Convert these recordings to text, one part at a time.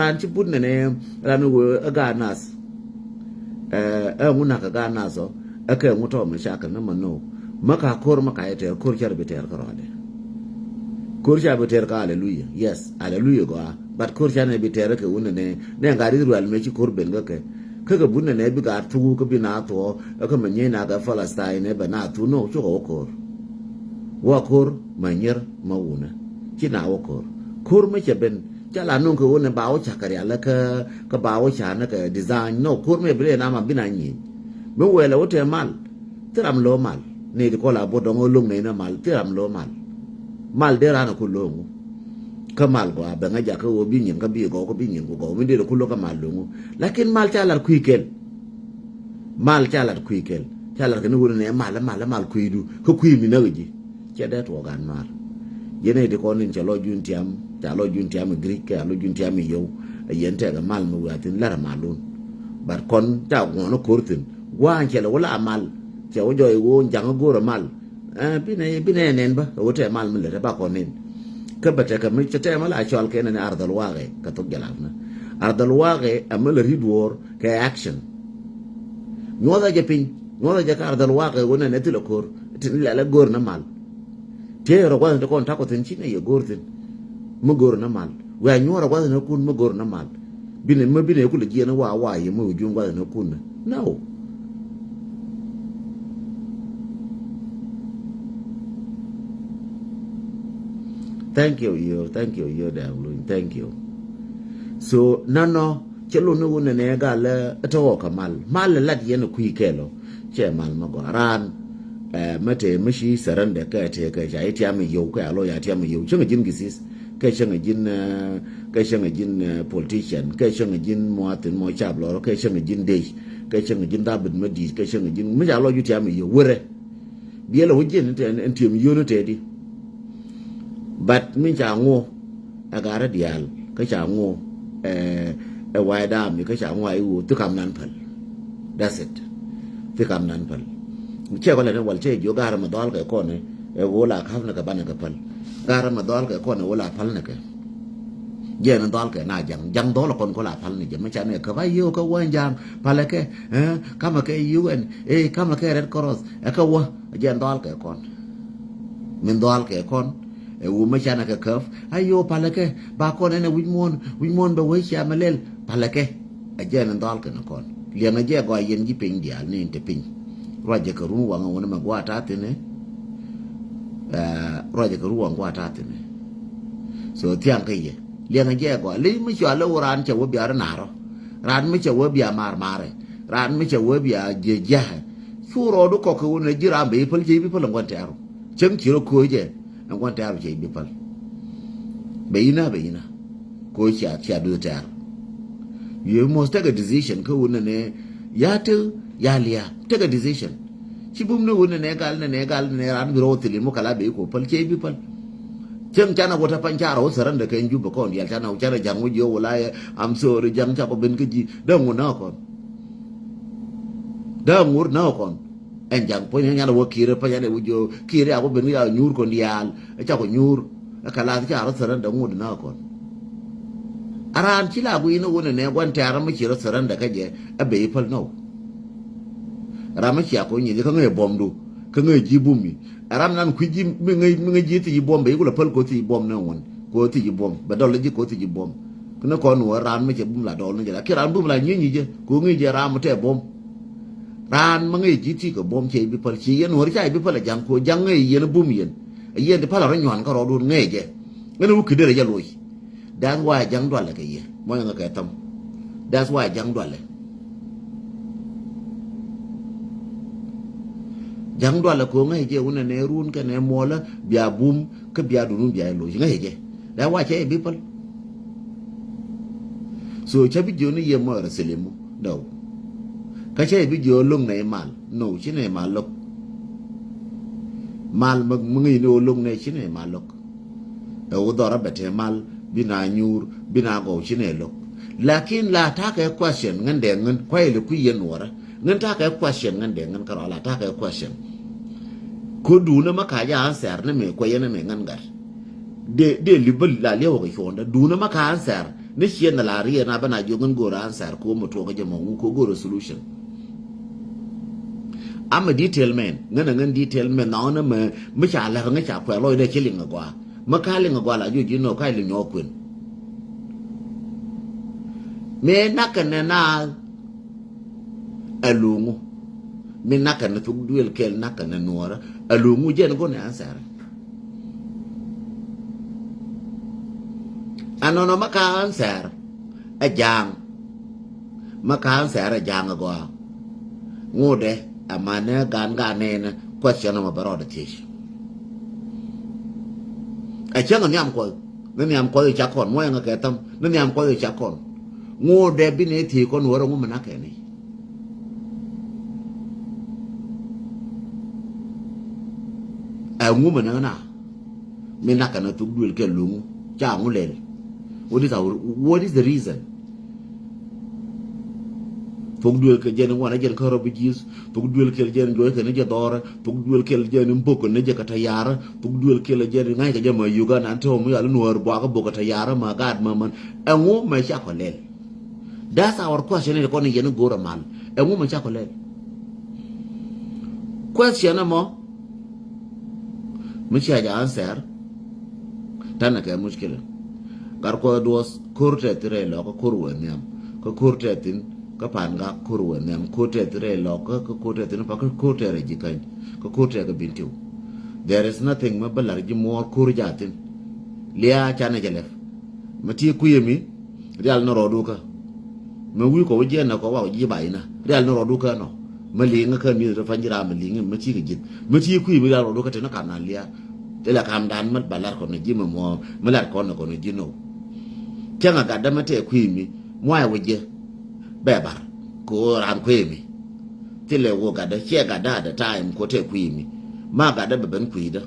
an ci put ne ranu aga nas nguna ka ga naso aka muto mu shaka na mano maka kor maka yete kor char beter karade kor char beter ka hallelujah yes hallelujah go but kor char ne beter ke unne ne ngari rual me ci kor ben ga ke kaga bunne ne bi ga tu ko bi na to aka manye na ga Palestine ne ba na tu no cho kor wa kor manyer mauna ci na wa kor me che ben chala nung ko ne bawo chakari ala ka bawo chana ka design no kur me bre na ma binanyi me wela wote mal tiram lo mal ne ko la bodo ngolung ne na mal tiram lo mal de rana ko longu ka mal go ba nga ja ko bi nyin ka bi go ko bi nyin ko mi de ko lo ka mal longu lakin mal chala kuikel chala ke no ne mal kuidu ko kui mi nawji ce det wo gan mal yene de ko nin chalo juntiam chalo juntiam Greek chalo juntiam yo yente ga mal mu watin lara malun bar kon ta ngono kortin wa chelo wala mal che wo joy wo jang go mal bine nen ba wote mal mun le ba ko nen ka bata ka mi chete mal a chol ken ne ardal waqe ka to jalafna ardal waqe amal ridwor ka action nyoda je pin nyoda je ka ardal waqe wona ne tilo kor tin la gor na mal tero kwa ndo kon tako tin chine ye gortin mo gor na mal wa nyora kwa na kun mo gor na mal bine ku le jena wa ye mo jun kwa na kun no thank you damn thank you so nano chelo no wona ne ga le to ka mal la ye no ku kelo che mal ma go ran mate mishi saran da ka te ka ya ita mai yau ka alo ya ta mai yau cin jin gisis kai shan jin politician kai shan jin muatin mo chablo kai shan jin dei kai shan jin dabid madi kai shan jin mi alo yu ta mai yau wure biela wujin en tim yono te di but min cha ngo agara dial ka cha ngo waida mi ka cha ngo ayu to kam nan pal that's it to kam nan pal che ko le wal che yo gara ma dal ka ko ne e wola khaf na ka ban ka pal gara ma dal ka ko ne wola pal na ka je na dal ka na jang dal kon ko la pal ni je ma cha ne ka ba yo ka wan jang pal ke kama ke UN kama ke red cross ka wa je dal ka kon min dal ka kon e wo ma cha na ka kaf ayo pal ke ba ko ne wi mon ba we cha malel pal ke je na dal ka na kon le na je go yen ji pin dial ni te pin roje ka ruwa nga wona magwa tatene roje ka ruwa ngwa tatene so tiang kaye le nga je go le mi cha lo ran cha wo biar naro ran mi cha wo bia mare ran mi cha wo bia je ja suro do ko ko wona jira be pal je bi pal ngwan taro chem kiro ko je ngwan taro je bi pal be ina ko cha do taro you must take a decision ko wona ne ya to yalia take a decision ci bum no wona ne gal ne ran biro tili mo kala be ko pal ce bi pal cem cana wota pancara o saran da kan juba ko yal tana o cara jangu jo wala am sorry jang cha ko ben ko ji da nguna ko da ngur na ko en jang po nyana wo kire pa nyane wujo kire ako ben ya nyur ko ndial cha ko nyur kala cha ro saran da ngud na ko aran ci la bu ina wona ne gwan tara mu kire saran da kaje abe pal no ramachi ko nyi ka ngai bomdu ka ngai jibumi aram nan ku ji mi ngai ji ti bombe ko la pal ko ti bom na won ko ti bom ba dol ji ko ti bom kuna ko no ran me che bum la dol ni la ki ran bum la nyi je ko ngai je ram te bom ran ma ngai ji ti ko bom che bi pal chi yen wor cha bi pal jang ko jang ngai yen bum yen yen de pal ro nyon ka ro du ngai je ngene wu ki de ya loy dan wa jang dol la ke ye mo nga ka tam that's why jang dol jang dole ko ngai je una ne run ka ne mola bia bum ka bia dunu bia lo ngai je da wa che bi pal so cha bi joni ye mo raselimu do ka che bi jo lung ne mal no chi ne mal lok mal mag ngai no lung ne chi ne mal lok e o do rabete mal bina nyur bina go chi ne lok lakin la ta ka question ngan de ngan kwai le ku yen wora ngan ta ka question ngan de ngan ka la ta ka question ko duna maka ya answer ne me ko yana me ngan gar de libel la lewo ko honda duna maka answer ni chien na la ria na bana jo ngun go answer ko mo to ga mo ko go solution. I'm a detail man, ngan detail man na na me cha la nga cha kwa loy de chiling gwa. Ma ka ling gwa la you know ka ling okun. Me nakana na alungu. Me nakana tu duel kel nakana nuara alungu jen go na answer. Anono maka answer a jang. Maka answer a jang gwa. Ngode amane gan na question ma baro da tish a changa nyam ko nyam ko cha kon mo nga ketam nyam ko cha kon ngo de bi ne ti kon woro ngum na ke ni a ngum na me na kana tu dul ke lungu cha ngulel what is the reason Fog duel ke jen wana jen ko robijis fog duel ke jen joy ke ne jadora fog duel ke jen mboko ne je kata yara fog duel ke jen ngai ke jama yuga nan to mu yalla nuor bo ka bo kata yara ma gad ma man enwo ma sha ko lel that's our question ko ne jen gora mal enwo ma sha ko lel question mo mu sha ja answer tan ka mushkila gar ko dos kurte tre lo ko kurwe nyam ko kurte tin ka pan ga kurwe nem kote tre lo ka kote tin pa ka kote re jikan ka kote ga bintu there is nothing ma balar ji mo kur jatin liya chana jelef mati kuyemi real no rodu ka ma wi ko je na ko wa ji bai na real no rodu ka no ma linga ka mi da fanjira ma linga ma ci ga jit mati kuyemi real rodu ka tin ka na liya de la kam dan mat balar ko ne ji ma mo malar ko no ko ne ji no kyanga ga da mate kuyemi mo ya wije bebar ko ran kwemi tile wo gada che gada da time ko te kwimi ma gada beben kwida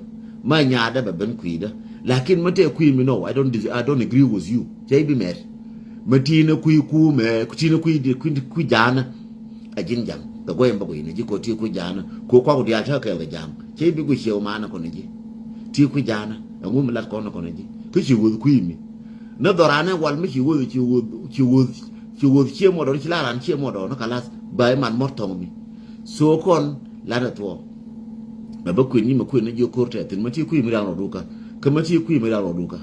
ma nya da beben kwida lakin mate kwimi no I don't agree with you jay bi mer matina kwi ku me kutina kwi di kwi jana ajin jam da goyen ba goyen ji ko ti ku jana ko kwa ku dia ta ka ga jam jay bi ku shew mana ko ne ji ti ku jana ngum lat ko no ko ne ji ku chi wo kwimi na dorana wal mi chi wo ci wo ci mo do ci la ran ci mo do no kala bay man mortong mi so kon la da to ba ku ni ma ku ne jo korte tin ma ci ku mi ran do ka ka ma ci ku mi ran do ka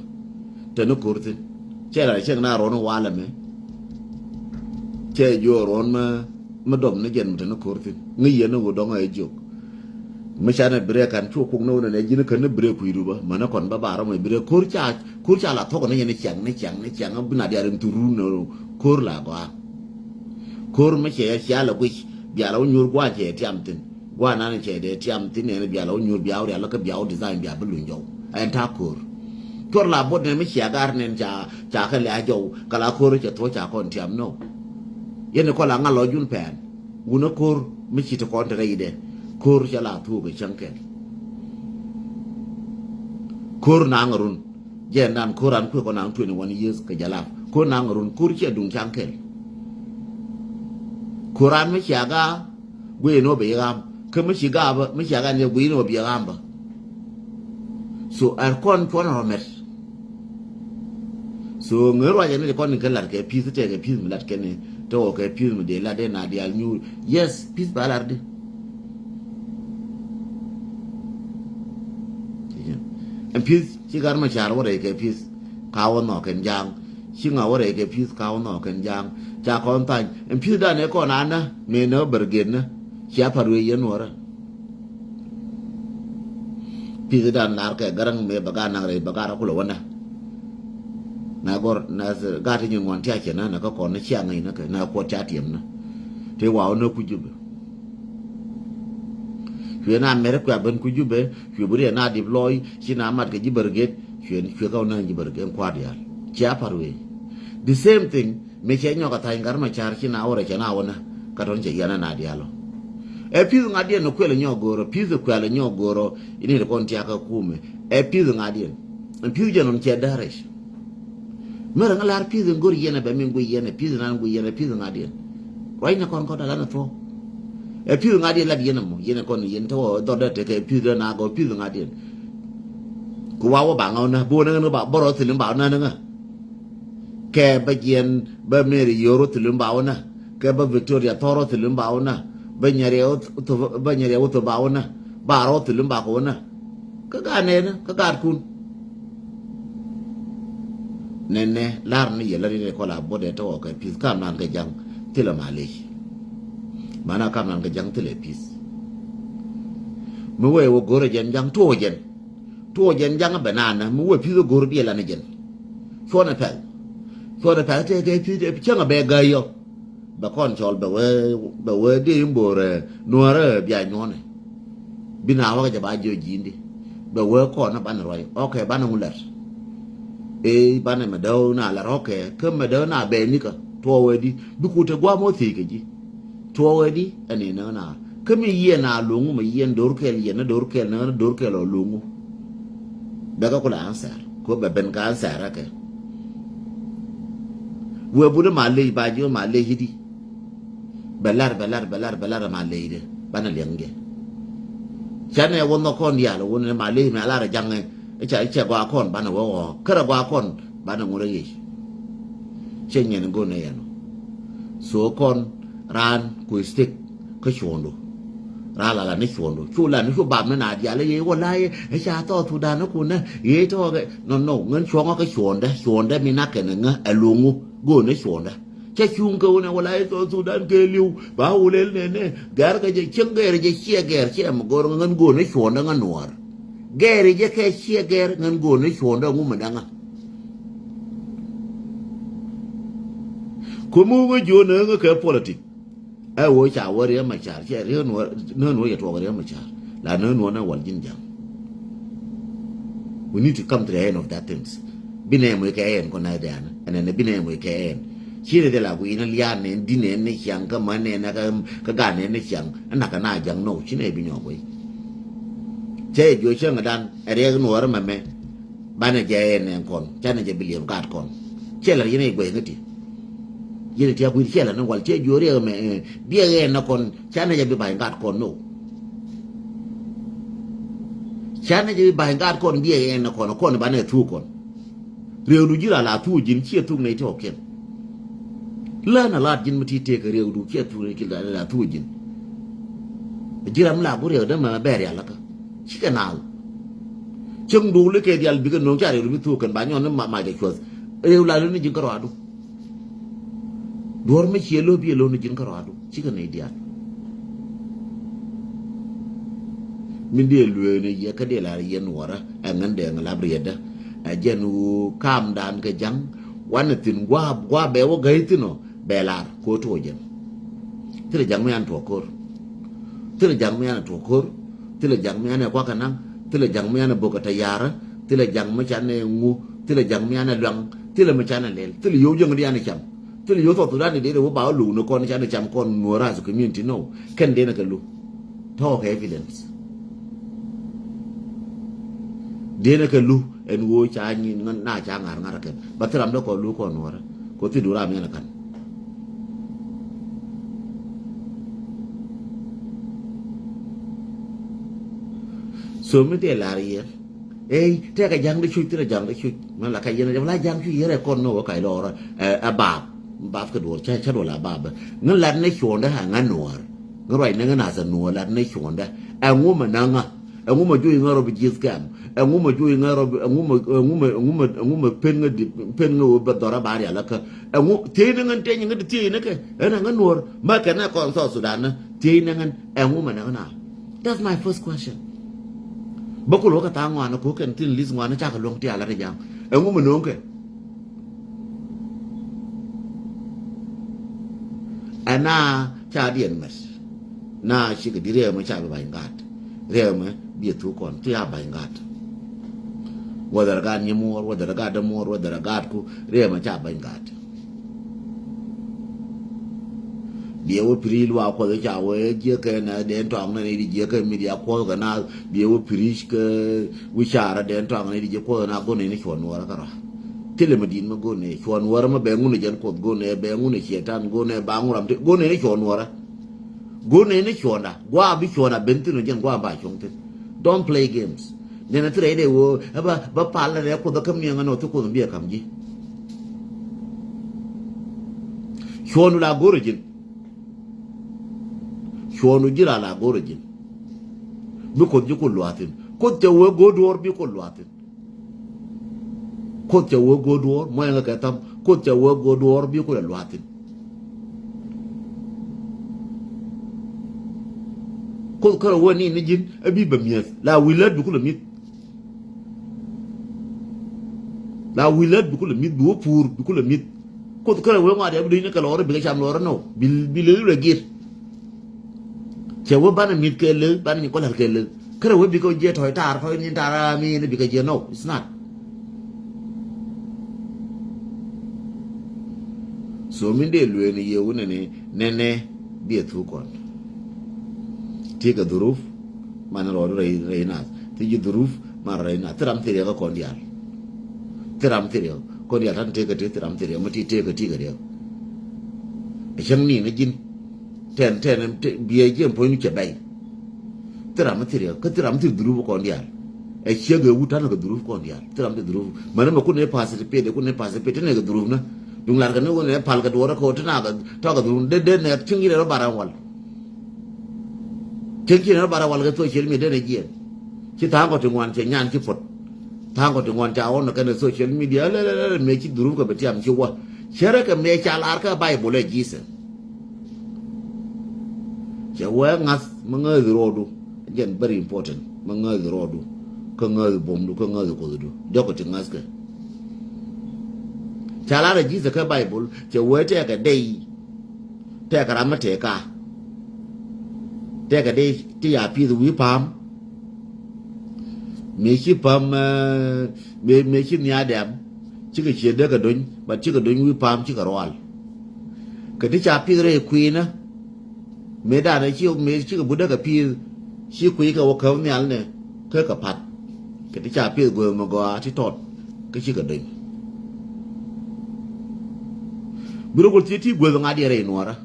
te no korte ce la ce na ro no wala me ce jo ron ma dom ne jen te no korte ngi ye no do ngai jo ma sha na bre kan chu ku no ne ji ne kan bre ku ru ba mana kon ba ra mo bre kurcha la to ko ne ne chang bu na dia ren turu no kor la gwa kor me che ya la gwi bia la nyur gwa che tiamtin gwa na ne che de tiamtin ne bia la nyur bia la ka bia design bia bu lunjo en ta kor la bod ne me che gar ne cha ka la jo ka la kor che to cha kon tiam no ye ne ko la ngalo jun pen una kor me chi to kon te ide kor cha la tu ke chanken kor na ngarun je nan koran ko na 21 years ka jala ko na ngarun kur che dung chankel koran me chaga we no be gam ke me chiga ba me chaga ne we no be gam ba so ar kon no met so ngero ya ne kon ke lar ke pis te ke pis lat ke ne to ke pis mu de la de na dial new yes pis balarde en pis chigar ma char wore ke pis kawo no ken jang chinga wore ke pis kawo no ken jang cha kon tan en pis da ne ko na na me no bergen na cha paru ye nora pis da nar ke garang me baga na re baga ra kulo wana na gor na ga ti nyon wan tia ke na ka ko na chia ngai na ke na ko cha tiem na te wa no ku jube na mere kwa ben ku jube buri na deploy china mat ke jiberget ka na jiberget kwa dia cha parwe the same thing me che nyoka ta ngar ma char china ore chana wona ka don je yana na dialo e pizu ngadie no kwele nyogoro pizu kwele nyogoro ini re kon tia ka kume e pizu ngadie en pizu je non che daresh mera ngalar pizu ngor yene be min go yene pizu nan go yene pizu ngadie wai na kon ko da na to e piu ngadi la diena mo yene kon yen to do de ke piu na go piu ngadi ku wa ba ngau na bo na no ba boro tin ba na nga ke ba yen ba meri yoro tulum bauna ke ba Victoria toro tulum bauna ba nyare to bauna ba ro tulum ba ko na ka ga ne na ka ga kun nene lar ni yela ni ko la bode to ko pis kam nan ga jang tila male mana kam nan ga jang tile pis mu we wo gore jen jang to jen jang banana mu we pis gore bi la ne jen so na te ke pis de changa be ga yo ba kon chol ba we di mbore nuare bia nyone bina wa ga ba jo jindi ba we ko na ban roy okay ban ngulat bana madao na la roke ke madao na be ni ka to wedi bi ku te gwa mo ti ke ji to wedi ani na ke mi ye na lungu mi ye ndor ke ye na dor ke lo lungu daga ko la answer ko be ben ka answer ke we bu de male ba jo male hidi belar male de bana lenge chane wonno kon ya lo wonne male mi ala ra jange cha gwa kon bana wo kara gwa kon bana ngure yi chenye ngo ne yano so kon ran ku stick ko chondo rala la ne chondo chula ne chu bam na dia le ye wala ye cha to tu da no ku na ye to ge no ngan chonga ka chonda mi na ke nga alungu go ne chonda cha chung ko ne wala ye to tu dan ke liu ba ulel ne gar ga je chengere je chia ger che am gor ngan go ne chonda ngan nuar geri je ke chia ger ngan go ne chonda ngu madanga ko mu go jo ne ga ke politics ai wo cha wo re ma cha che re no ye to re ma cha la no na wal jin jang we need to come to the end of that things bine mo ke en ko na dan and ne bine mo ke en chire de la gu ina lian ne dine ne chang ka ma ne na ka ga ne chang ana ka na jang no chine bi nyo ko che jo chen dan re no ra ma me ba ne je en kon cha ne je biliam ka kon che la yene gwe ngati yene ti abu che la no wal che jo re me bia re na kon cha ne je bi ba ngat kon no cha ne je bi ba ngat kon bia re na kon ba ne tu kon re du jira la tu jin che tu ne to ken la na la jin mati te ka re du che tu ne ki la tu jin jira mla bu re da ma ba re la ka chi ka na chung du le ke dial bi ka no cha re bi tu kan ba nyon ma de chos re la le ni jin ka ro adu dor me che lo bi lo ni jin ka ro adu chi ka ne dia min de lu ne ye ka de la ye no ra ngan de ngala brieda a jenu kam dan ka jang wan tin gwa be wo gai tino belar ko to jen tire jang me an to kor tile jang me ana tokor tile jang me ana kwa kanang tile jang me ana bokata yara tile jang me chane ngu tile jang me ana lang tile me chane lel tile yo jang di ana cham tile yo to dani de wo ba lu no kon chane cham kon no ra su community no ken de na ka lu talk evidence de na ka lu en wo cha ni na cha ngar ken batram do ko lu ko no ra ko ti dura me na kan so me de la rier te ka jang de chu te jang de chu man la ka yena la jang chu yere kon no ka lo ra a ba ka do cha do la ba ngan la ne chu da ha ngan no ngan roi ne na sa no la ne chu da a ngu ma na nga a ngu ma ju ngaro bi jis kam a ngu ma ju ngaro a ngu ma pen nga ba do ra ba ya la ka a ngu te ne ngan te ngan te ne ka na ngan no ma ka na kon so Sudan na te ne ngan a ngu ma na that's my first question bakul ka ta ngwana ko ken tin lis ngwana cha ka long ti ala re jang e ngu mo nonke ana cha dien mes na shi ka dire ma cha ba ngat re ma bi tu kon ti ya ba ngat wadar ga ni mor wadar ga da mor wadar ga ku re ma cha ba ngat biewo piril wa ko ja we je ke na den tong na ni je ke mi dia ko ga na biewo pirish ke wi chara den tong na ni je ko na go ne ni chon wara ka ra tele ma din ma go ne chon wara ma be ngune jen ko go ne be ngune chetan go ne ba nguram go ne ni chon wara go ne ni chona gwa bi chona bentin jen gwa ba chonte don't play games ne na tre de wo ba pala ne ko da kam ni ngano to ko bi kam ji Shonu la gorojin. Shonu jira la gorojin. Biko juko luatin. Kote we godor biko luatin. Kote we godor moyanga katam kote we godor biko luatin. Kote kara wani ni jin abi bamias la wilat biko lamit. La wilat biko lamit bo pour biko lamit. Kote kara we ngade abi ni kala ora bi cham lora no bil le gir. Chewe bana mit kele bana ni kolar kele. Kara we biko je toy tar toy ni tara mi ni biko je no it's not. So min de lwe ni yewu nene bi tu kon. Tiga duruf mana ro reina. Tiji duruf mar reina. Teram tiri ka kon dial. Teram tiri kon dial tan tega teram tiri mati tega tiga dia. E chang ni na jin ten biye jem po ni ke bay. Teram tiri ka teram tiri duruf kon dial. E chega wutan ka duruf kon dial. Teram tiri duruf mana ma ku ne passe pe de ku ne passe pe ne ka duruf na. Dung lar ka ne ko ne pal ka dora ko tana ka to ka duruf de ne chingi ro baran wal. Chingi ro baran wal ka social media ne jien. Chi ta ko tungwan che nyan chi pot. Ta ko tungwan cha on ka ne social media le me chi duruf ka betiam chi wa. Chere ka me cha lar ka bible Jesus. Che wa ngas mangai rodu. Again very important. Mangai rodu. Ka ngai bomdu ka ngai ko du. Joko tingas ka. Chala ra Jesus ka bible che wa te ka dei. Te ka rama te ka. Te ka dei ti ya pi wi pam. Me chi pam me chi nya dem. Chi ka che de ka don ba chi ka don wi pam chi ka roal. Ka ti cha pi re kui na. Me da na chi me chi ka bu da ka pi chi kui ka wa ka mi al ne ka pat. Ka ti cha pi go ma go a ti tot. Ka chi ka don. Biro ko ti go nga di re no ra.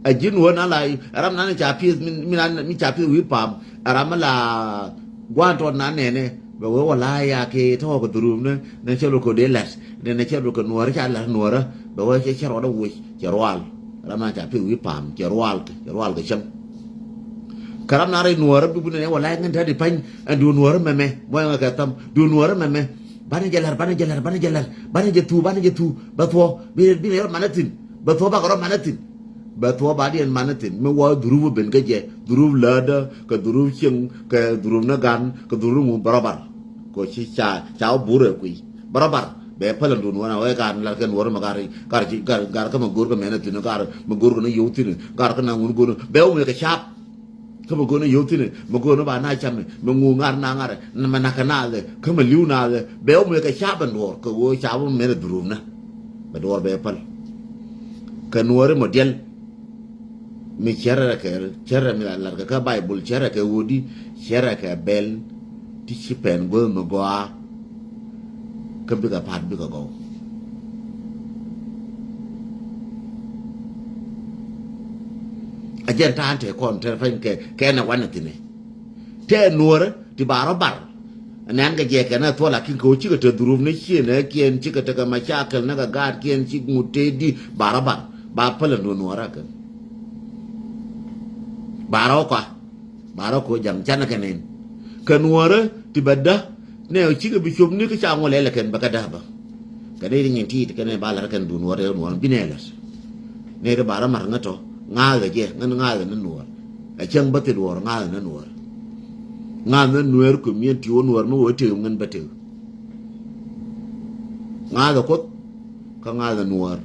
A jin wona lai aram na cha pi mi cha pi wi pam aram la gwan to na ne ba we wala ya ke to ko durum ne chelo ko de las ne chelo ko no ra cha la no ra ba we che ro da wi che roal aram na cha pi wi pam che roal ke cham karam na re no ra bu ne wala ngan ta di pan du no ra me mo nga ka tam du no ra me bana jalar bana jetu ba to bi ne manatin ba to ba ko manatin ba to ba di manatin me wa durubu ben ga je durub lada ka durub ching ka durub na gan ka durub mu barabar ko chi cha bure kui barabar be palan dun wana wa kan la kan wor ma gar ka ma gur ka manatin gar ma gur na yutin gar ka na ngun gur be o me ka chap ka ma gur na yutin ma gur na ba na cham me ngu ngar na ngar na ma na kana le ka ma liu na le be o me ka chap ban wor ko wo chap me na durub na ba dor be pal ka nuore model mi chera mi la ka bible chera ka wodi chera ka bel ti ci pen go mo go ka bi ka pat bi ka go ajen ta ante kon ter fan ke na wanati ne te nuore ti baro bar nan ga je ka na to la kin ko ci ka te duruf ne ci ne kien ci ka ta ka ma chakal na ga gar kien ci mutedi barabar ba pala no nuora ka baro ko jam chana kanen kanwara tibadda ne chi ga bishop ni ka cha ngole la ken bakada ba kade ni ti te ken bala kan du nuora no binelas ne ga bara mar ngato nga ga je ngan nga ga nuora a chang ba te nuora nga ga nuora nga na nuor ko mi ti nuora no wote ngan ba te nga ga ko ka nga ga nuora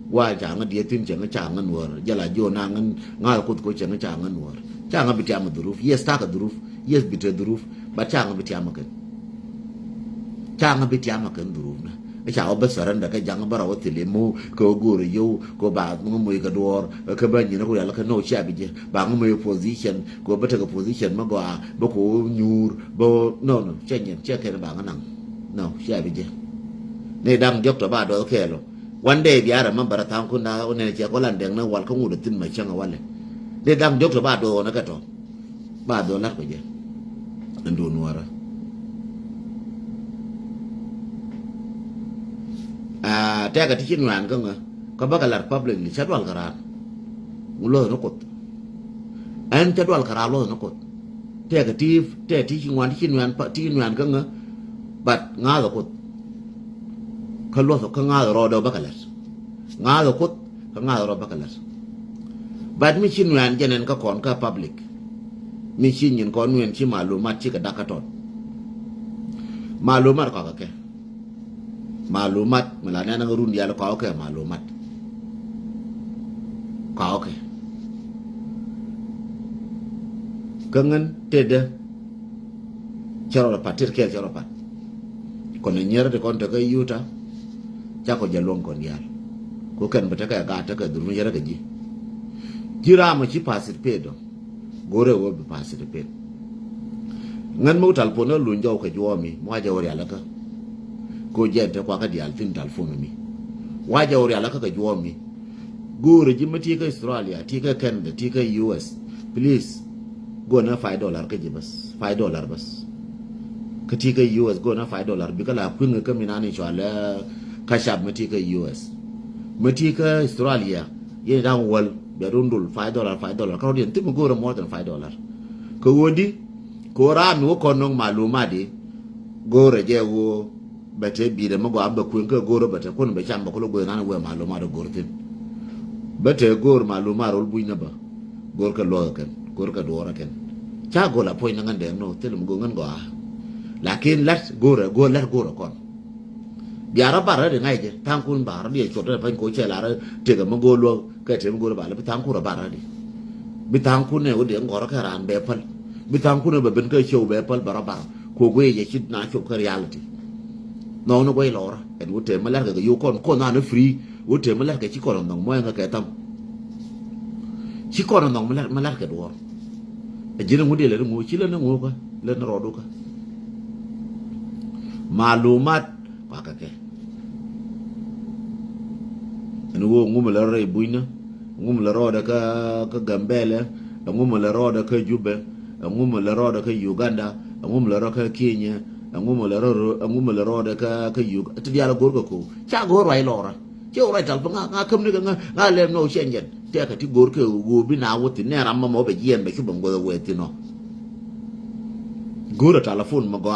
wa cha nga die tin cha nga nuora jala jo na ngan nga ko cha nga nuora cha nga bitiam duruf yes ta ka duruf yes bitre duruf ba cha nga bitiam kan duruf na cha ba saran da ka jang bara wote le mo ko goro yo ko ba ngo mo ka dor ka ba ni na ko ya ka no cha bije ba ngo mo position ko ba ta ka position ma ba ko nyur bo no cha nyen cha ke ba nga nang no cha bije ne dang jok to ba do ke lo one day biara man bara tan kuna one che ko lan deng na wal ko ngudo tin ma changa wale de dam jok to ba do na ka to ba do na ko je ndo nuara ta ka tikin wan ko nga kabagalar public li chadwal garan ulo no kot an chadwal garan lo no kot te ka ti ngwan ti ngwan pa ti ngwan ka nga bat nga lo kot ka lo ka nga ro do bakalar nga lo kot ka nga ro bakalar bat mi chin ngwan jenen ka kon ka public mi chin yin kon ngwan chi malumat chi ka dakaton malumat ka ke malumat melana nang run dia ka ke malumat ka ke kangen teda charo patir ke charo pat kon nyer de kon ta ka yuta cha ko jalong kon yar ko kan bata ka ga ta ka durmi yara ka ji jira ma chi pasir pedo gore wo be pasir pedo ngan mo tal pono lu njaw ka juomi mo ja wori alaka ko jente kwa ka dial tin tal fono mi wa ja wori alaka ka juomi gore ji mati ka Australia ti ka Canada ti ka US please go na $5 ka ji bas $5 bas ka ti ka US go na $5 bi kala kun ka minani chwala ka shab mati ka US mati ka Australia ye dan wal be rundul $5 ka rodin tim go more than $5 ko wodi ko rami wo konong maluma di gore je wo bete bi de mago abba kun ka gore bete kun be chamba ko go nan wo maluma do gore tin bete gore maluma rol buina ba gore ka lo kan gore ka dora kan cha go la poin ngan de no telum go ngan go a lakin lat gore kon biara bara de ngai je tang kun bara di chot de pan ko che la te ga mago lo ka te mago ba la tang ku ra bara di bi tang kun ne wo de ngora ka ran be pal bi tang kun ba ben ka show be pal bara bara ko go ye chit na show ka reality no no go lora en wo te ma la ga yo kon na no free wo te ma la ga chi kon no mo nga ka tam chi kon no ma la ga do e jina mu de le mu chi le na ngo ka le na ro do ka malumat pa ka ke en wo ngum la re buina ngum la ro da ka gambele ngum la ro da ka jube ngum la ro da ka Uganda ngum la ro ka Kenya ngum la ro da ka Uganda ti dia la gor ko cha gor rai lora che rai tal pa nga kam ni nga le no shenjen te ka ti gor ke go bi na wo ti ne ram mo be yen be shubam go we ti no gor telefon ma go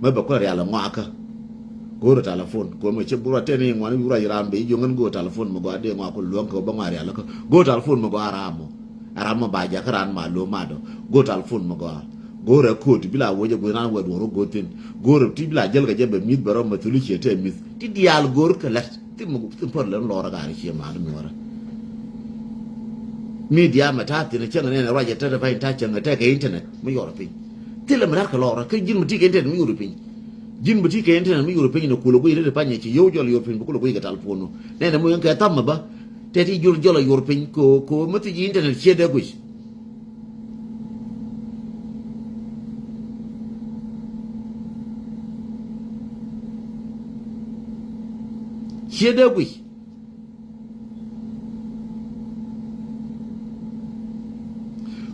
ma ba ko ya la ngwa ka gor telefon ko me che bura te ni ngwa ni bura yiram be yo ngan go telefon ma go de ngwa ko luon ko ba ngwa ya la ko go telefon ma go aramo ba ja karan ma lo ma do go telefon ma go gore ko ti bila woje go nan wo do go tin gore ti bila jel ga jebe mit baro ma tulu che te mit ti dial gor ka lat ti mu ti por len lora ga ri ma do wara media ma ta ti ne chen ne ra je ta fa ta chen ta ka internet mu yoro pin ti le ma ka lora ka jin mu ti ka internet mu yoro pin jin mu ti ka internet mu yoro pin no ko lo go ire pa nye chi yo jol yo pin ko lo go ga telefon ne ne mu yan ka tam ba te ti jul jolo yoro pin ko mu ti internet che de go Shede gui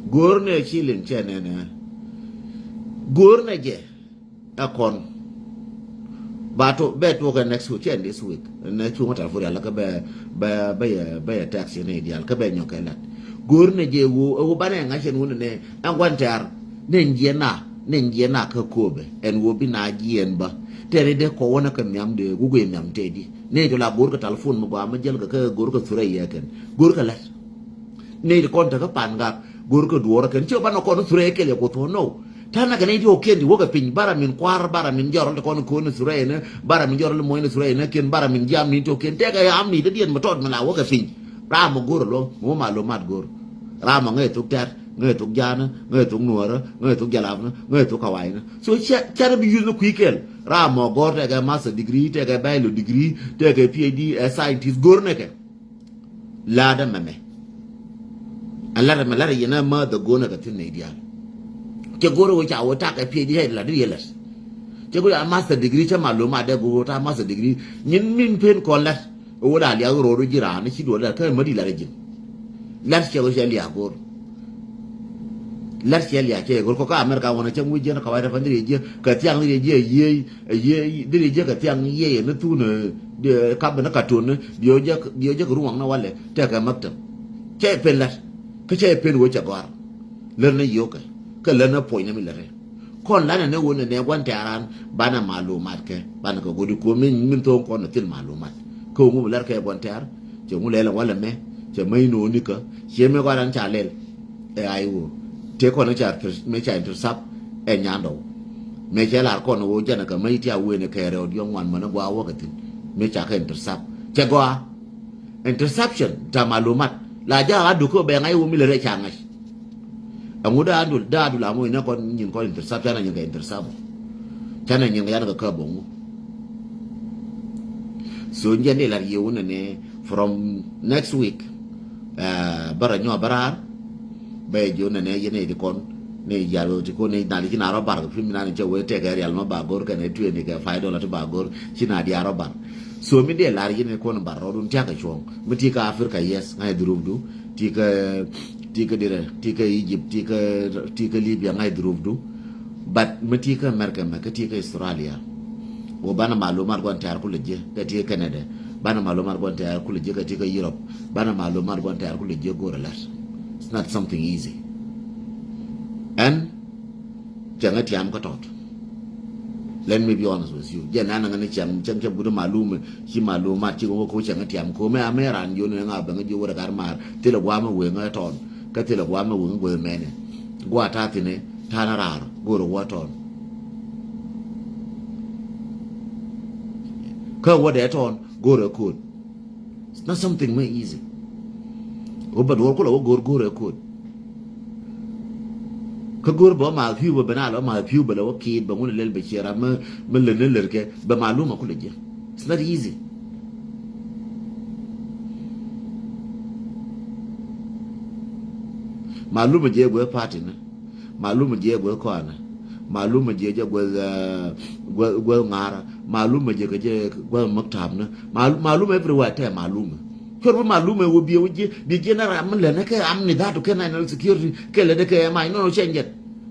gorne chilin chenene gorne je akon bato beto ka next week and this week na chuma ta furi ala ka be taxi ne dial ka be nyoka lat gorne je wo bane nga chen wona ne angwantar ne njena ka kobe en wo bi na jien ba tere de ko wona ka miam de gugu miam tedi ne to la gor ka telefon mo ba ma jel ka gor ka sura ya ken gor ka lat ne de konta ka pan ga gor ka duora ken che ba no ko sura ke le ko to no tana ka ne di o ken di wo ka pin bara min kwar bara min jor ko no sura ne bara min jor le mo ne sura ne ken bara min jam ni to ken te ga am ni de dien ma tot ma la wo ka pin ra mo gor lo mo ma lo mat gor ra mo ngai to ter ngai to jana ngai to nuora ngai to jalabna ngai to kawaina so cha bi use no quikel ra mo gor te ga master degree te ga bailo degree te ga PhD scientist gor ne ke la da mame Allah da malara yana ma da gona ga tin ne ideal ke goro wo cha wo ta ka PhD la di yelas ke goro master degree cha maluma da go ta master degree nin min pen ko la wo da ya ro ro jira ne shi do la ka ma di la rejin la ke wo ya gor lar chel ya che gor ko ka America wona che mu je na ka wa fa ndiri je ka tiang ndiri je ye ndiri je ka tiang ye na tu ne de ka bana ka tun bio je ko ruang na wale te ka makta che pen la ka che pen wo cha gor le na yo ka le na po ina mi le kon la ne wona ne gwan taran bana malumat ke bana ko godi ko min to ko na til malumat ko mu lar ke gwan tar che mu le la wala me che mai no ni ka che me gwaran cha le e ayu te ko na cha me cha intercept e nyando me cha la ko no wo jana ka mai tia we ne ke re odion wan mana gwa wo ka tin me cha ka intercept che gwa interception ta malumat la ja adu ko be ngai wo mi le cha ngai amuda andul da la mo ina ko nyin ko intercept na nyin ka intercept chana nyin ya ka bongo so njende la yewu ne from next week bara nyo barar be jo ne yene di kon ne yalo ti ko ne dali kina robar film na ne we te ga real ma ba gor ka ne tu ne ga $5 to ba gor kina di robar so mi de la yene ko no baro dun ta ka chong mi ti ka afrika yes ngai durubdu ti ka dire ti ka Egypt ti ka Libya ngai durubdu but mi ti ka America ma ka ti ka Australia wo bana malumar gon tar ku leje ka ti ka Canada bana malumar gon tar ku leje ka ti ka Europe bana malumar gon tar ku leje gor la. It's not something easy. And jangat yam ka tot. Let me be honest with you. Jana na ngani chang budu malume, chi maluma chi ko jangat yam ko me ameran yo ne nga ba ngi wora garmar, tele wa ma we nga ton. Ka tele wa ma we ngwe mene. Gwa ta tine tana rar, goro wa ton. Ka wa de ton, goro could. It's not something very easy. Oba do ko lo gor ko ka gor ba ma fiu ba na lo ma fiu ba lo ki ba ngun lel be chera ma le ne le ke ba maluma ko le je. It's not easy. Maluma je go party na maluma je go ko na maluma je go ngara maluma je go maktab na maluma everywhere te maluma Kor malume wo bi wuje bi general man le ne ke am ni that ke national security ke le de ke mai no change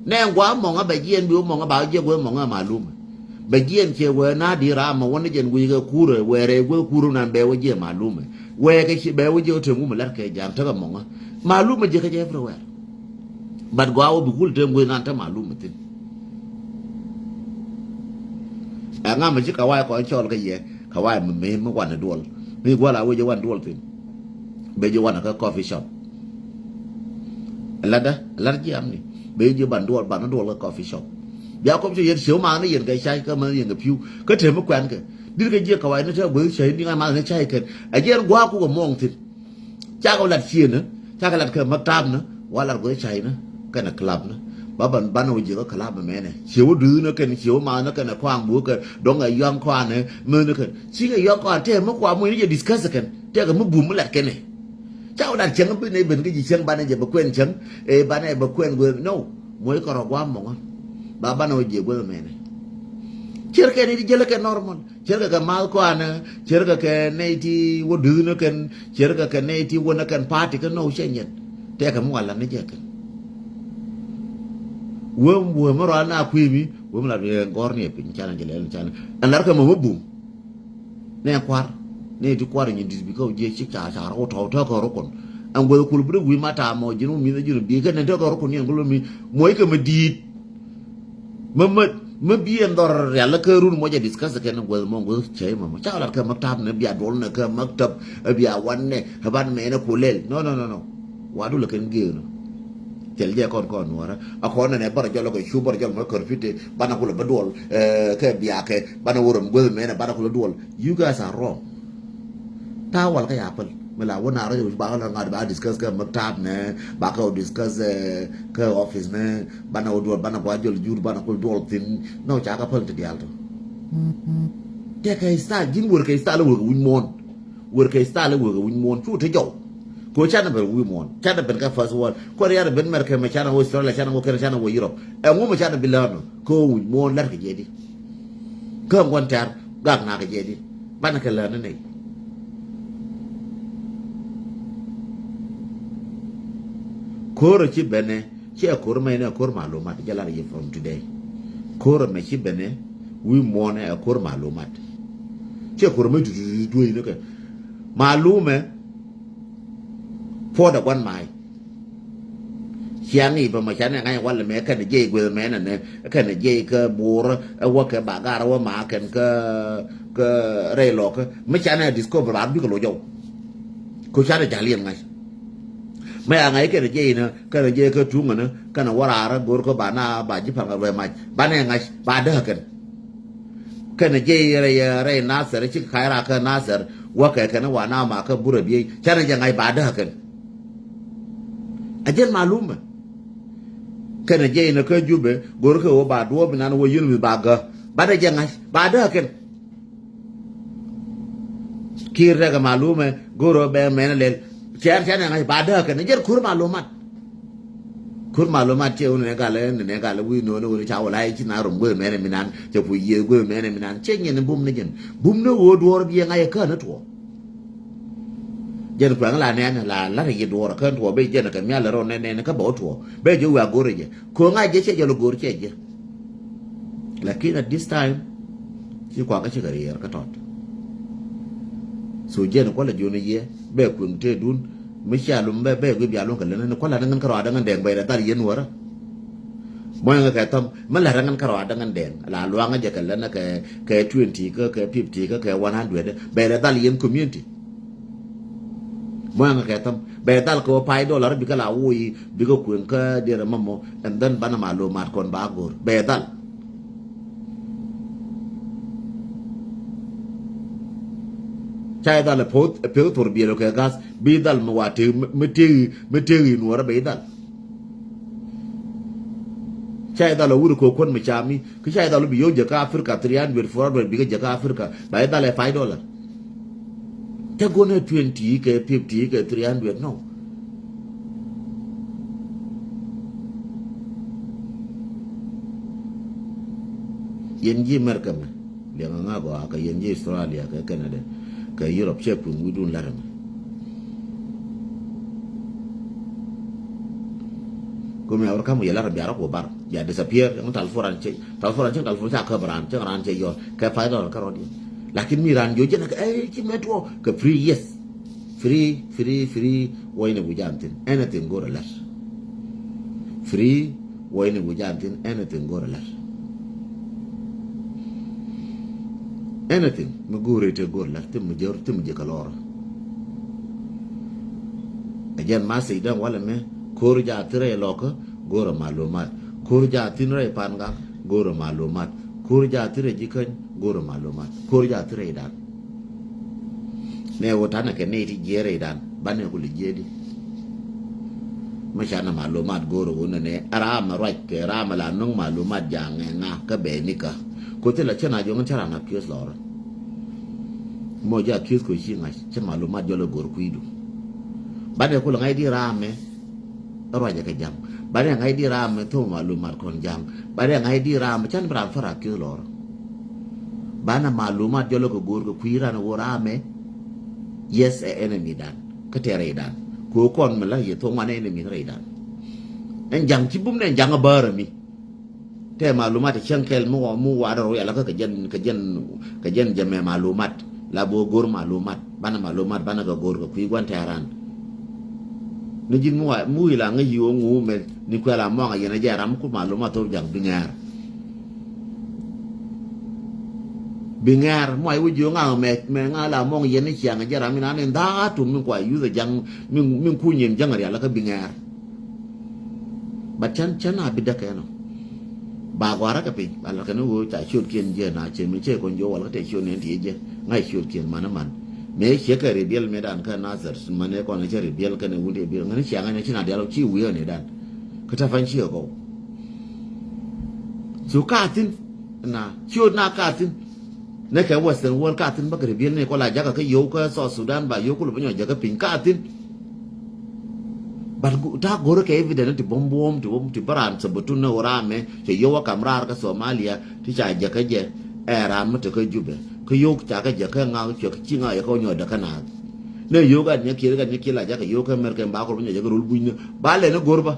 ne ngwa mo nga ba jien bi mo nga ba je go mo nga malume ba jien che we na di ra mo woni jen gu ga kure we re go kuru na be wo je malume we ke chi be wo je to ngu lar ke jam ta mo nga malume je ke je everywhere but gwa wo bi kul te ngu na ta malume tin nga ma ji ka wa ko chol ke ye ka wa me mo wa na dol mi gwa la we je wan dol tin be je wan ka coffee shop la ji am ni be je ban dol ka coffee shop ya ko je yen siu ma ne yen ga sai ka ma yen ga piu ka te mo kwan ka dir ga je ka wa ne ta be sai ni ga ma ne sai ka a je gwa ku ko mong tin cha ka lat chien na cha ka lat ka maktab na wala go sai na ka na club na ba ban no je ka club me ne siu du na ken siu ma na ka na kwang bu ka dong ga yang kwan ne me ne ka si ga yang kwan te mo kwa mo ni je discuss kan te ga mo bum lat ken ne cháu đặt chân bên này bên cái gì chân ban này giờ bà quên chân ban này bà quên quên no mới có rồi quá mỏng bà nói gì quên mẹ này chơi cái này đi chơi cái normal chơi cái mal qua nè chơi cái này thì vô đứa nó cần chơi cái này thì vô nó cần party cái no chơi nhật thế cái mua làm nó chơi cái vừa mới rồi na quy mi vừa mới làm việc gor này pin chana chơi lên chana anh làm cái mà mới bùm nè qua ne ti kwara nyi disbi ko je ci cha cha ro to ko ro kon an go kul bu wi mata mo jinu mi na jinu bi ga ne to ko ro kon yen golo mi moy ko ma dit ma bi en dor yalla ke run mo je discuss ke no go mo go che mo cha la ke maktab ne bi adol ne ke maktab bi awan ne ban me ne ko lel no wa du la ken ge no tel je kon wara akon ne bar jalo ko shu bar jalo ko fite bana ko la badol ke bi ake bana worom go me ne bana ko la dol you guys are wrong tawal ka yapal mala wona ra ba la ngad ba discuss ka maktab ne ba ka discuss ka office ne bana wodol bana ko jol jur bana ko dol tin no cha ka pal te dialto te ka sta jin wor ka sta la wor ka sta la wor win mon fu te jaw ko cha na be wi mon cha na ben ka first world ko ya ben mer ka ma cha na wo Australia cha na wo ka cha na wo Europe e mo ma cha na bilano ko win mon lar ka jedi ka ngon tar gak na ka jedi bana ka la ne koro ci bene che kor mai ne kor malumat jala ye from today kor me chi bene we mon e kor malumat che kor me du ne ke malume for the one mai chiang ni ba ma chan ngai wan le me kan je gwe me na ne kan je ka bur wa ka ba ga wa ma kan ka re lo ka me chan na discover ab bi ko lo yo ko chan ja lien ngai me ngai ke je na kan je ka tu ngana kan wa ra bur ko ba na ba ji pa ga we ma ba ne ngai ba da kan je re na ser chi khai ra ka na ser wa ka kan wa na ma ka bur bi chan ja ngai ba da kan ajen malume kana je na ka jube gor ka wo ba do bi nan wo yun mi ba ga ba da janga ba da ken kir ga malume goro be men le cher ngai ba da ken je kur malumat che un ne ga le wi no no cha wala chi na rum go men mi nan che pu ye go men mi nan che nyen bum ne jen bum ne wo do bi ngai ka na to dân quảng là nè là gì đùa là cơn thua bây giờ là cái mía là rồi nè cái bỏ thua bây giờ qua gối rồi cô ngay chỉ sẽ lo gối chứ là khi là this time chỉ qua cái chuyện cái trọt số dân có là vô này gì bây quần tre đun mấy cha luôn bây cái bia luôn cái lần nó có là đang cái đang đèn bây là ta đi nuôi đó mọi người cái tâm mới là đang cái đang đèn là loang cái cái lần cái 20 cái 50 cái 100 bây là ta đi community mọi người tâm bây giờ có $5 bị cái là ui bị cái quyền cái đi ra mamo and then bana malu mat kon bagor bây giờ chai dal pot pe tur bi lo cái gas bi dal mo wati meti no ra bây giờ chai dal uri ko kon mi chami cái chai dal bi yo jaka Africa 300 forward bi cái jaka Africa bây giờ là $5 ta gonna 20 cái 50 cái 300 no yen ji America ma le nga go ka yen ji Australia ka Canada ka Europe che pun widun laram come ahora kamu ya la biara ko bar ya disappear yang talforan che ka baran che ran che yo ka $5 ka rodi lakin miran yo jena ci metro ke free yes free wayne bujantin anything go relax free wayne bujantin anything go relax anything magure te go relax tim je kalora ajan ma sai dan wala me korja tire loko goro malumat korja tinre panga goro malumat korja tire jikan goro malumat korja tire dan ne wota na ke ne ti jere dan bane ko lijedi mashana malumat goro wona ne arama right ke rama la nung malumat jange nga ka be nika ko te la chana jo ngara na kios lora mo ja kios ko shi ngai che malumat jo lo goro kuidu bane ko ngai di rame roja ke jam bane ngai di rame to malumat kon jam bane ngai di rame chan bran fara kios lora bana malumat jo lo ko goro kuira na worame yes enemy dan ketere dan ko kon mala ye to ngane enemy re dan en jang ci bum ne jang bar mi te malumat chankel mu wa ro ya la ka jen jame malumat la bo gor malumat bana ga gor ko fi gon teran ni jin mu ila nga yo ngu me ni ko la mo nga yena jaram ko malumat to jang bingar moy wujo nga me nga la mong yen ni chiang jara mi nan da tu mi kwa yu jang mi ku nyin jang ya la ka bingar bachan chana bidaka no ba gwara ka pe ala ka no ta shur kien je na che mi che kon jo wala te shur ne ti je ngai shur kien man me che ka re biel me dan ka nazar mane kon che re biel ka ne wude biel ngani chiang ne china da lo chi wi ne dan ka ta fan chi ko su ka tin na shur na ka tin ne ka western world ka tin ba ka biel ne ko la ja ka yo ka so Sudan ba yo ko lo nyo ja ka pin ka tin but ta goro ke evident ti bombom ti baran sabutun na orame che yo wa kamrar ka Somalia ti cha ja ka je era mu to ka jube ka yo cha ka ja ka nga che chi nga ya ko nyo da kana ne yo ga ne ki la ja ka yo ka mer ka ba ko nyo ja ka rul buin ba le ne gorba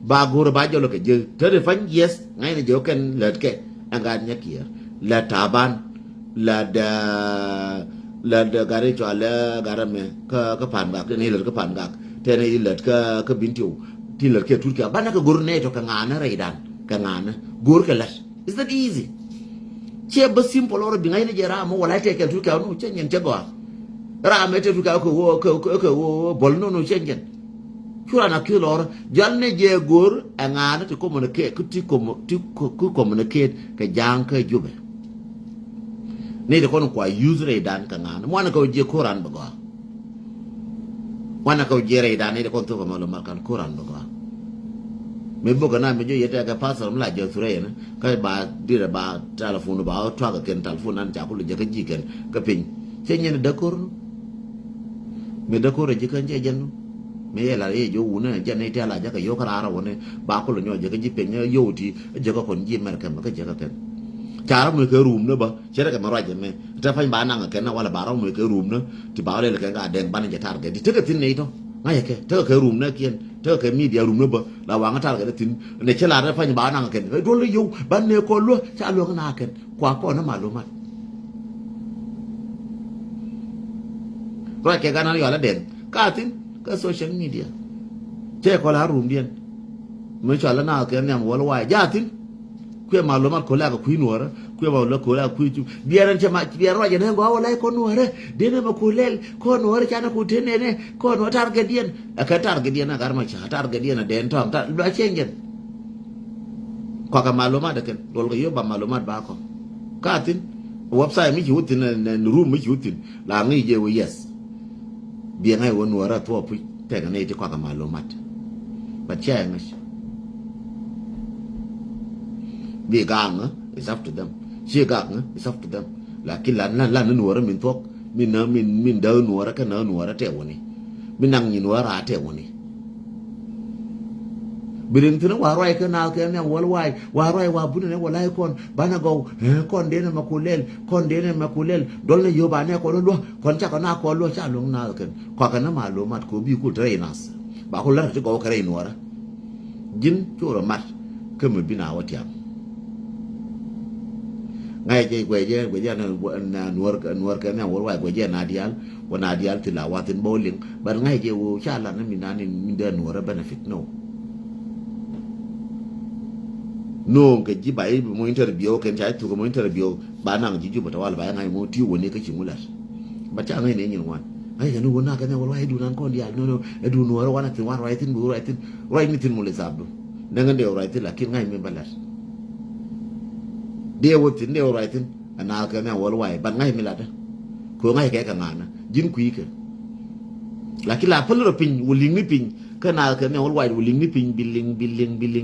ba gor ba jolo ke je tere fan yes ngai ne jo ken let ke anga nya kia la taban la da gare cho la garame ka pan gak ne le ka pan gak te ne let ka bintiu ti let ke tur ke bana ka gor ne to ka ngana reidan ka ngana gor ke las is that easy che ba simple or bi ngai ne jera mo wala te ke tur ke no chen yen che go ra me te tur ke ko bol no chen chura na kilor jalne je gor angana to communicate ku communicate ka jang ka jube ne de kono kwa use re dan ka ngana mwana ko je Quran bago mwana ko je re dan ne de kono to ma lo kan Quran bago me boga na me je yeta ka pastor mla je sure ne ka ba dire ba telephone ba to ka ken telephone nan ja ko je ka ji ken ka pin che nyene de kor me de kor je kan je jenu me la ye yo una ja ne ta la ja ka yo kara ra wona ba ko lo nyo je ka ji pe nya yo ti je ka kon ji mer ka ma ka je ka ken cha mo ke room ne ba che ka ma ra je me ta fa ba na ka na wala ba ra mo ke room ne ti ba le ka ga den ban je tar ga di te ka tin ne to nga ye ke te ka room ne kien te ka media room ne ba la wa nga tar ga tin ne che la fa ba na ka do le yo ban ne ko lo cha lo na ken kwa ko na ma lo ma ro ke ga na yo la den ka tin ka social media che ko la room dien me cha la na ke nyam wala wa ja tin ku ma lo ma ko la ka ku nuora ku ma lo ko la ku ju biaran che ma biaran wa je ne go wala ko nuora de ne ma ko lel ko nuora cha na ku tene ne ko no target dien ka target dien na gar ma cha target dien na den to ta lo chengen ko ka ma lo ma de ken dol ga yo ba ma lo ma ba ko ka tin website mi ju tin na room mi ju tin la ngi je wo yes bien ai wonu ara to pu te ga ne ti kwa ka malumat ba chang bi gang is up to them she gang is up to them la kilan la nu ara min tok min da nu ara ka na nu ara te woni min nang ni nu ara te woni birin tin wa roi ka na ka ne wal wai wa roi wa bu ne wala kon bana go kon de ne makulel kon de ne makulel dol ne yo ba ne ko lo kon cha ka na ko lo cha lo na ka ko ka na malumat ko bi ku trainas ba ko la ti go ka re nuara jin choro mat ke me bi na wati am ngai je gwe je na nuar ka ne wal wai gwe je na dial wa na dial ti la watin bowling bar ngai je wo cha la na mi na ni mi de nuara benefit no no ga ji bai mo interview ken cha tu ko mo interview ba nang ji ju ba ta wala ba ngai mo ti woni ka chi mulas ba cha ngai ne nyin wan ai ga no wona ka ne wala ai du nan ko dia no e du no wana tin wan right tin bu right tin right ni tin mo le sabdu da nga de right la kin ngai me balas de wo tin de right tin ana ka ne wala wai ba ngai me la da ko ngai ke ka ngana jin ku ke la ki la polo pin wuling ni pin ka na ka ne wal wai wuling ni pin billing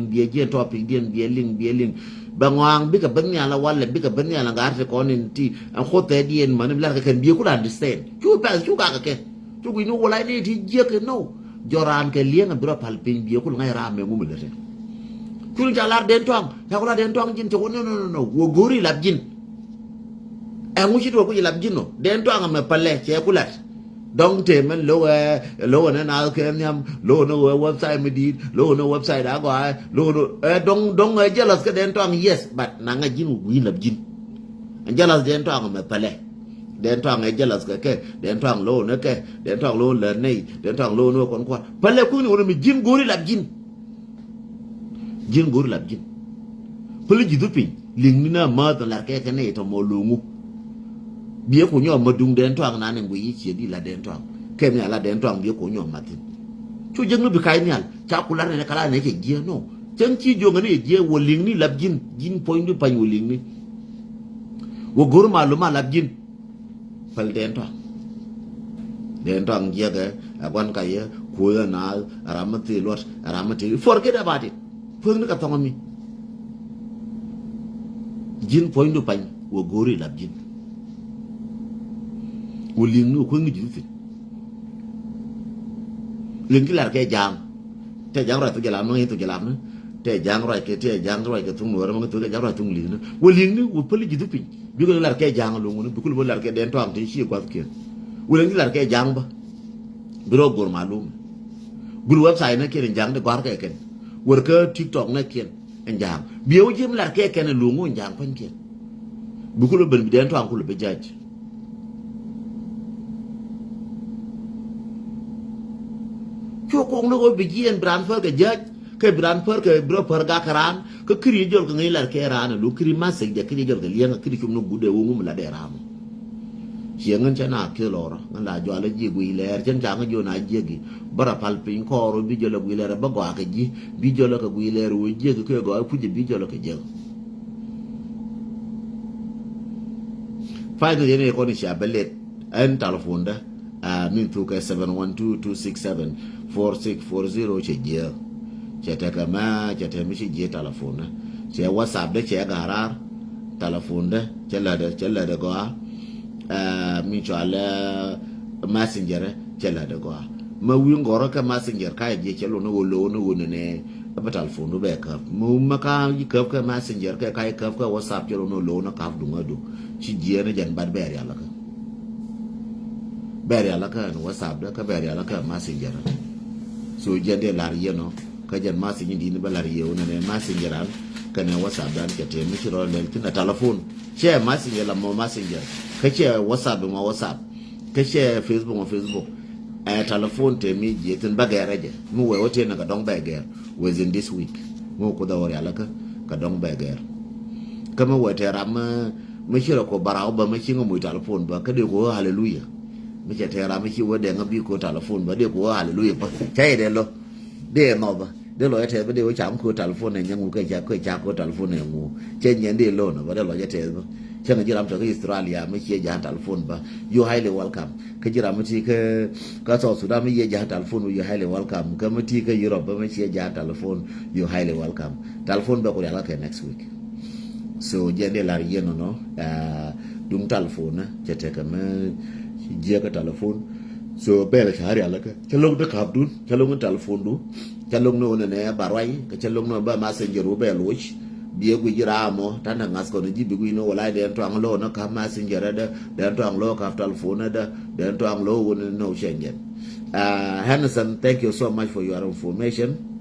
bi je topic dien bi ling ba ngwang bi ka ban ya la wal bi ka ban ya la gar ko nin ti an ko te dien man la ka ken bi ku la understand chu ba chu ka ke chu ku no wala ni ti je ke no joran ke lieng an bra pal pin bi ku ngai ra me ngum le te chu ja la den tong ya ko la den tong jin to no wo gori lab jin e ngu chi to ku lab jin no den tong me pale che ku la dong te men lo na na ke nyam lo no website me di lo no website da ga lo no dong jealous ke den tong yes but na nga jin wi lab jin jealous den tong me pale den tong jealous ke den tong lo na ke den tong lo le nei den tong lo no kon kwa pale ku ni wona mi jin gori lab jin pale ji du pin ling ni na ma to la ke ne to mo lungu bia ko nyom madung den twang na ne ngui chi di la den twang kem ya la den twang bia ko nyom matin chu jeng no bi kai nyal cha kula ne kala ne ke gie no chen chi jo ngani gie wo ling ni lab jin point du pan wo ling ni wo gor maluma lab jin pal den twang gie ga agwan ka ye ko ya na aramati forget about it pung ni ka tong mi jin point du pan wo gori lab jin wo ling no ko ngi fi ling ki la ke jang te jang ra tu jalam ngi tu jalam te jang ra ke tung no ra ngi tu jang ra tung ling no wo ling ni wo peli ji du pi bi ko la ke jang lo ngi bi ko la ke den to am te chi ko ke wo ling la ke jang ba biro gor malum guru website na ke jang de gwar ke ken worker TikTok na kien enjang biyo jim la ke ken lungu enjang pan kien bukulo ben biden to ankulo be judge cho ko no go be jien brand for ke judge ke brand for ke bro for ga karan ke kri jol ko ngi la ke ran lu kri ma se de kri jol ke liang kri chum no gude wo ngum la de ram hiengan chana ke lora ngala jo ala ji gui ler chen chang jo na ji gi bara pal pin ko ro bi jo la gui ler ba go ka ji bi jo la ka gui ler wo ji ke go pu ji bi jo la ke je fa do yene ko ni sha belet en telephone da min tu ka 7122674640 che je che ta ka ma che ta mi shi je telephone che whatsapp da che garar telephone da che la da go mi choala messenger chela de go ma wi ngoro ka messenger ka je chelo no lo ne ba telephone do be ka mu ma ka yi ka messenger ka ka whatsapp chelo no lo na ka du ngado chi je ne jan bad ber ya la ka no whatsapp da ka ber ya la ka messenger so je de la ye no ka jan messenger di ne ba la ye ne messenger ka ne whatsapp dan ke te mi chiro le tin telephone che messenger la mo messenger ka che whatsapp ma whatsapp ka che facebook ma facebook telephone te mi je tin bagere je mu we wote na ka dong bagere within this week mu ko da wori alaka ka dong bagere kama wote ram mi chiro ko barao ba mi chingo mu telephone ba ka de ko hallelujah mi che te ram mi chi wode ngabi ko telephone ba de ko hallelujah ba che de lo de no ba de lo ete ba de wo cham ko telephone ne nyangu ka cha ko telephone ne ngu che nyen de lo no ba de lo je te ba chẳng hạn như làm cho cái Australia mới chia giá telephone và you highly welcome cái gì làm thì cái số Sudan mới chia giá telephone you highly welcome cái mới thì cái Europe mới chia giá telephone you highly welcome telephone bao nhiêu là cái next week so jadi là gì nó đúng telephone á chỉ thế cái mới chia cái telephone so bây giờ chả là cái chalong nó khắp đúng chalong cái telephone đúng chalong nó này barai cái chalong nó ba messenger nó bây lối biye gu jiramo tan ngas ko ji bi gu no wala de to anglo no ka messenger da de to anglo ka telephone da de to anglo won no shengen Henderson, thank you so much for your information.